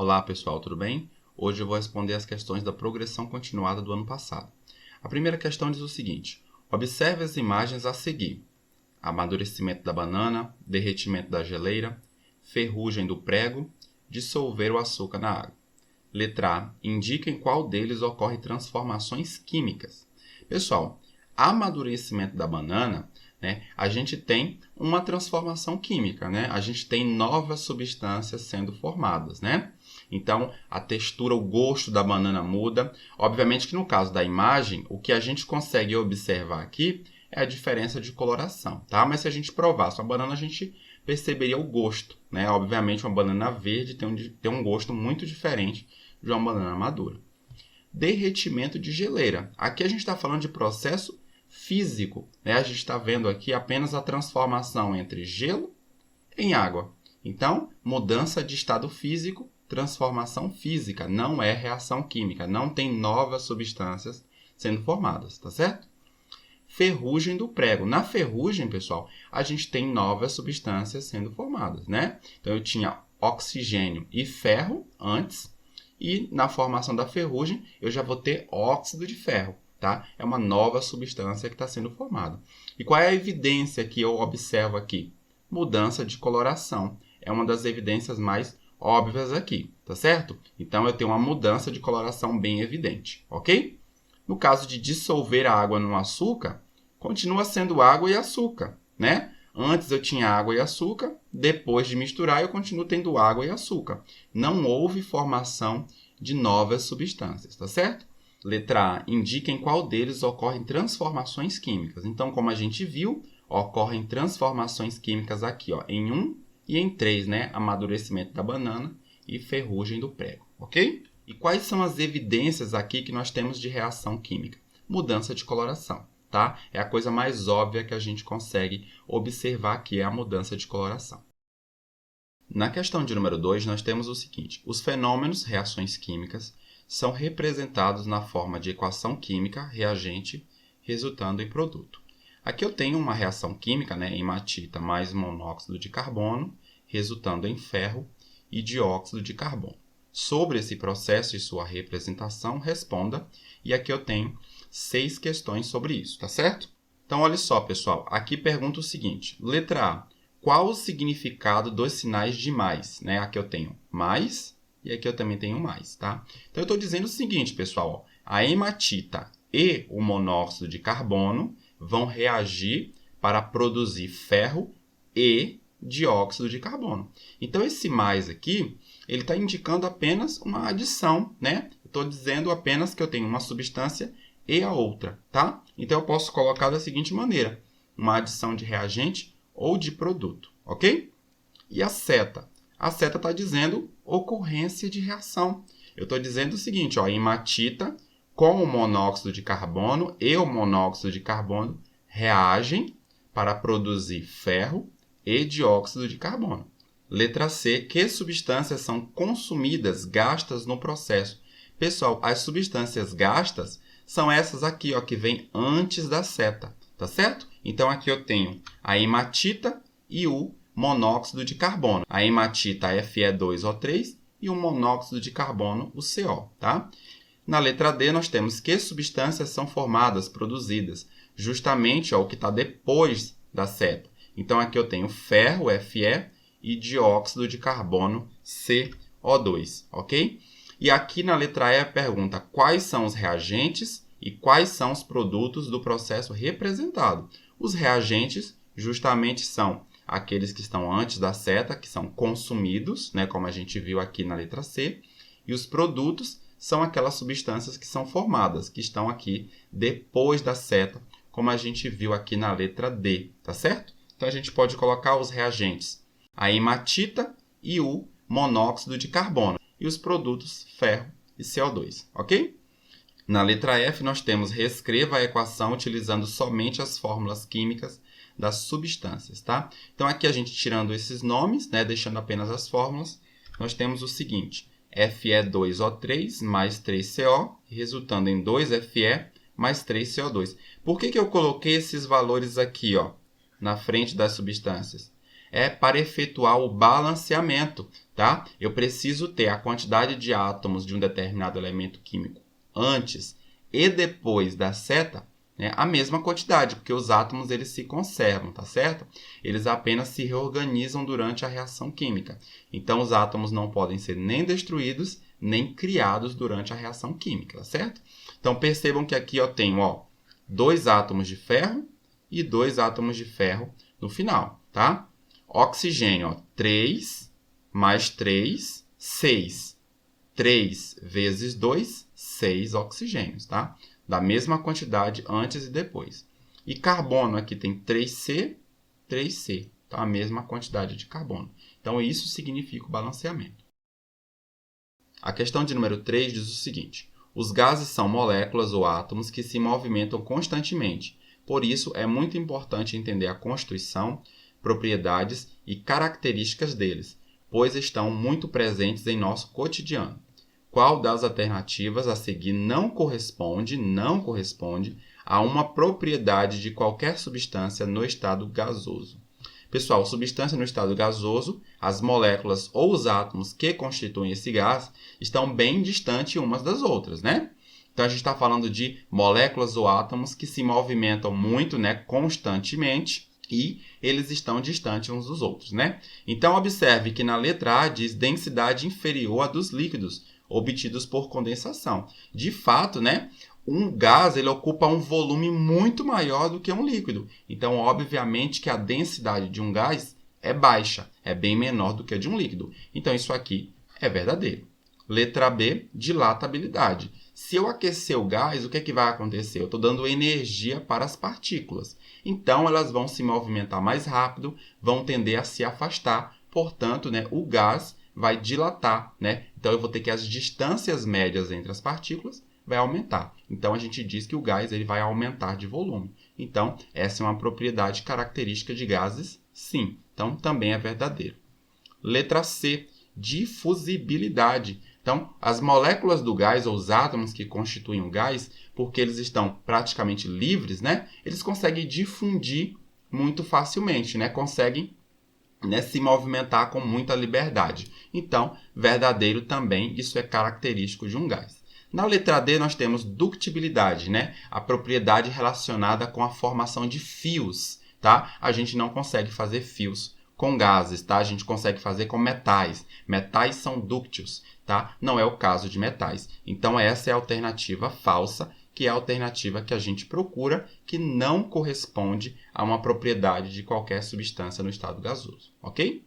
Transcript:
Olá pessoal, tudo bem? Hoje eu vou responder as questões da progressão continuada do ano passado. A primeira questão diz o seguinte: observe as imagens a seguir. Amadurecimento da banana, derretimento da geleira, ferrugem do prego, dissolver o açúcar na água. Letra A. Indique em qual deles ocorre transformações químicas. Pessoal, amadurecimento da banana, a gente tem uma transformação química, a gente tem novas substâncias sendo formadas, Então, a textura, o gosto da banana muda. Obviamente que no caso da imagem, o que a gente consegue observar aqui é a diferença de coloração, tá? Mas se a gente provasse uma banana, a gente perceberia o gosto, Obviamente, uma banana verde tem um gosto muito diferente de uma banana madura. Derretimento de geleira. Aqui a gente está falando de processo físico, A gente está vendo aqui apenas a transformação entre gelo em água. Então, mudança de estado físico, transformação física, não é reação química, não tem novas substâncias sendo formadas, tá certo? Ferrugem do prego. Na ferrugem, pessoal, a gente tem novas substâncias sendo formadas, Então, eu tinha oxigênio e ferro antes, e na formação da ferrugem, eu já vou ter óxido de ferro, tá? É uma nova substância que está sendo formada. E qual é a evidência que eu observo aqui? Mudança de coloração. É uma das evidências mais óbvias aqui, tá certo? Então, eu tenho uma mudança de coloração bem evidente, ok? No caso de dissolver a água no açúcar, continua sendo água e açúcar, Antes eu tinha água e açúcar, depois de misturar eu continuo tendo água e açúcar. Não houve formação de novas substâncias, tá certo? Letra A. Indica em qual deles ocorrem transformações químicas. Então, como a gente viu, ocorrem transformações químicas aqui, em 1 e em 3, Amadurecimento da banana e ferrugem do prego, ok? E quais são as evidências aqui que nós temos de reação química? Mudança de coloração, tá? É a coisa mais óbvia que a gente consegue observar aqui, é a mudança de coloração. Na questão de número 2, nós temos o seguinte: os fenômenos, reações químicas, são representados na forma de equação química, reagente, resultando em produto. Aqui eu tenho uma reação química, hematita mais monóxido de carbono, resultando em ferro e dióxido de carbono. Sobre esse processo e sua representação, responda. E aqui eu tenho 6 questões sobre isso, tá certo? Então, olha só, pessoal. Aqui pergunta o seguinte. Letra A. Qual o significado dos sinais de mais? Aqui eu tenho mais e aqui eu também tenho mais, tá? Então, eu estou dizendo o seguinte, pessoal. A hematita e o monóxido de carbono vão reagir para produzir ferro e dióxido de carbono. Então, esse mais aqui, ele está indicando apenas uma adição, Estou dizendo apenas que eu tenho uma substância e a outra, tá? Então, eu posso colocar da seguinte maneira: uma adição de reagente ou de produto, ok? E a seta? A seta está dizendo ocorrência de reação. Eu estou dizendo o seguinte, hematita com o monóxido de carbono e o monóxido de carbono reagem para produzir ferro e dióxido de carbono. Letra C. Que substâncias são consumidas, gastas no processo? Pessoal, as substâncias gastas são essas aqui, que vêm antes da seta, tá certo? Então, aqui eu tenho a hematita e o monóxido de carbono. A hematita Fe2O3 e o monóxido de carbono, o CO, tá? Na letra D, nós temos que substâncias são formadas, produzidas, justamente o que está depois da seta. Então, aqui eu tenho ferro, Fe, e dióxido de carbono, CO2, ok? E aqui na letra E, a pergunta quais são os reagentes e quais são os produtos do processo representado. Os reagentes justamente são aqueles que estão antes da seta, que são consumidos, como a gente viu aqui na letra C, e os produtos são aquelas substâncias que são formadas, que estão aqui depois da seta, como a gente viu aqui na letra D, tá certo? Então, a gente pode colocar os reagentes, a hematita e o monóxido de carbono, e os produtos ferro e CO2, ok? Na letra F, nós temos reescreva a equação utilizando somente as fórmulas químicas das substâncias, tá? Então, aqui a gente tirando esses nomes, deixando apenas as fórmulas, nós temos o seguinte: Fe2O3 mais 3CO, resultando em 2Fe mais 3CO2. Por que eu coloquei esses valores aqui, na frente das substâncias? é para efetuar o balanceamento, tá? Eu preciso ter a quantidade de átomos de um determinado elemento químico antes e depois da seta, né, a mesma quantidade, porque os átomos eles se conservam, tá certo? Eles apenas se reorganizam durante a reação química. Então, os átomos não podem ser nem destruídos, nem criados durante a reação química, tá certo? Então, percebam que aqui eu tenho 2 átomos de ferro e 2 átomos de ferro no final, tá? Oxigênio, 3 mais 3, 6. 3 vezes 2, 6 oxigênios, tá? Da mesma quantidade antes e depois. E carbono, aqui tem 3C, 3C, tá? A mesma quantidade de carbono. Então, isso significa o balanceamento. A questão de número 3 diz o seguinte: os gases são moléculas ou átomos que se movimentam constantemente. Por isso, é muito importante entender a constituição, propriedades e características deles, pois estão muito presentes em nosso cotidiano. Qual das alternativas a seguir não corresponde a uma propriedade de qualquer substância no estado gasoso? Pessoal, substância no estado gasoso, as moléculas ou os átomos que constituem esse gás estão bem distantes umas das outras, né? Então, a gente está falando de moléculas ou átomos que se movimentam muito, né, constantemente, e eles estão distantes uns dos outros, né? Então, observe que na letra A diz densidade inferior à dos líquidos obtidos por condensação. De fato, né, um gás ele ocupa um volume muito maior do que um líquido. Então, obviamente que a densidade de um gás é baixa, é bem menor do que a de um líquido. Então, isso aqui é verdadeiro. Letra B, dilatabilidade. Se eu aquecer o gás, o que é que vai acontecer? Eu estou dando energia para as partículas. Então, elas vão se movimentar mais rápido, vão tender a se afastar. Portanto, né, o gás vai dilatar, né? Então, eu vou ter que as distâncias médias entre as partículas vai aumentar. Então, a gente diz que o gás ele vai aumentar de volume. Então, essa é uma propriedade característica de gases, sim. Então, também é verdadeiro. Letra C, difusibilidade. Então, as moléculas do gás, ou os átomos que constituem o gás, porque eles estão praticamente livres, né? Eles conseguem difundir muito facilmente, né? Conseguem, né, se movimentar com muita liberdade. Então, verdadeiro também, isso é característico de um gás. Na letra D, nós temos ductibilidade, né? A propriedade relacionada com a formação de fios, tá? A gente não consegue fazer fios com gases, tá? A gente consegue fazer com metais. Metais são dúcteis, tá? Não é o caso de metais. Então, essa é a alternativa falsa, que é a alternativa que a gente procura, que não corresponde a uma propriedade de qualquer substância no estado gasoso, ok?